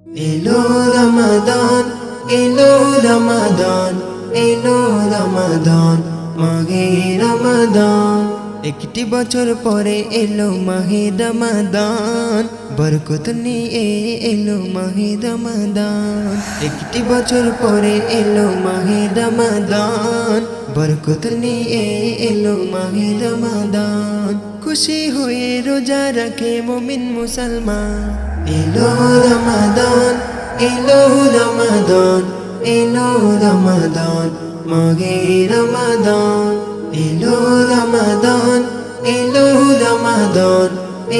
এলো রমাদান, এলো রমাদান, এলো রমাদান, মাহে রমাদান। একটি বছর পরে এলো মাহে রমাদান, বরকত নিয়ে এলো মাহে রমাদান। একটি বছর পরে এলো মাহে রমাদান, বরকত নিয়ে এলো মাহে রমাদান। খুশি হয়ে রোজা রাখে মুমিন মুসলমান। এলো রমাদান, এলো রমাদান, এলো রমাদান, মাহে রমাদান। এলো রমাদান, এলো রমাদান,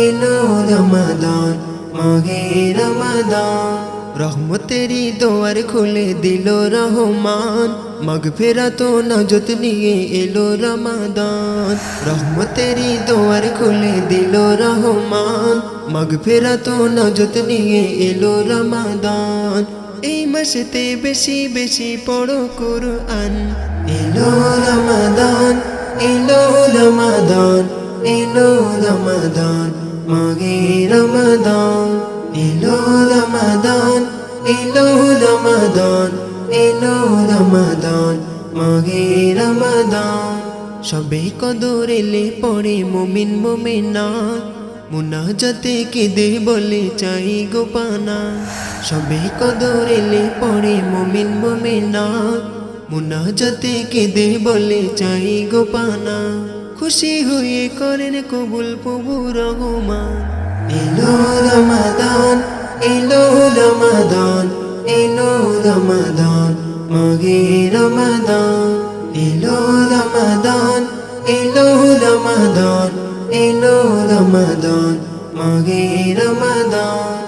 এলো রমাদান, মাহে রমাদান। রহমতেরি দোয়ার খুলে দিল রহমান, মাগফিরাত ও নাজাত নিয়ে এলো রমাদান। রহমতেরি দোয়ার খুলে দিল রহমান, মাগফিরাত ও নাজাত নিয়ে এলো রমাদান। এই মাসেতে বেশি বেশি পড়ো কুরআন। এলো রমাদান, এলো রমাদান, এলো রমাদান, মাহে রমাদান। এলো রমাদান, এলো রমাদান, এলো রমাদান, মাহে রমাদান। সবে কদর এলে পড়ে মুমিন মুমিনা, মুনাজাতে কেঁদে বলে চাই গোপানা। সবে কদর এলে পড়ে মুমিন মুমিনা, মুনাজাতে কেঁদে বলে চাই গোপানা। খুশি হয়ে করেন কবুল প্রভু রহমান। এলো রমাদান, এলো রমাদান, এলো রমাদান, মাহে রমাদান। এলো রমাদান, এলো রমাদান, এলো রমাদান, মাহে রমাদান।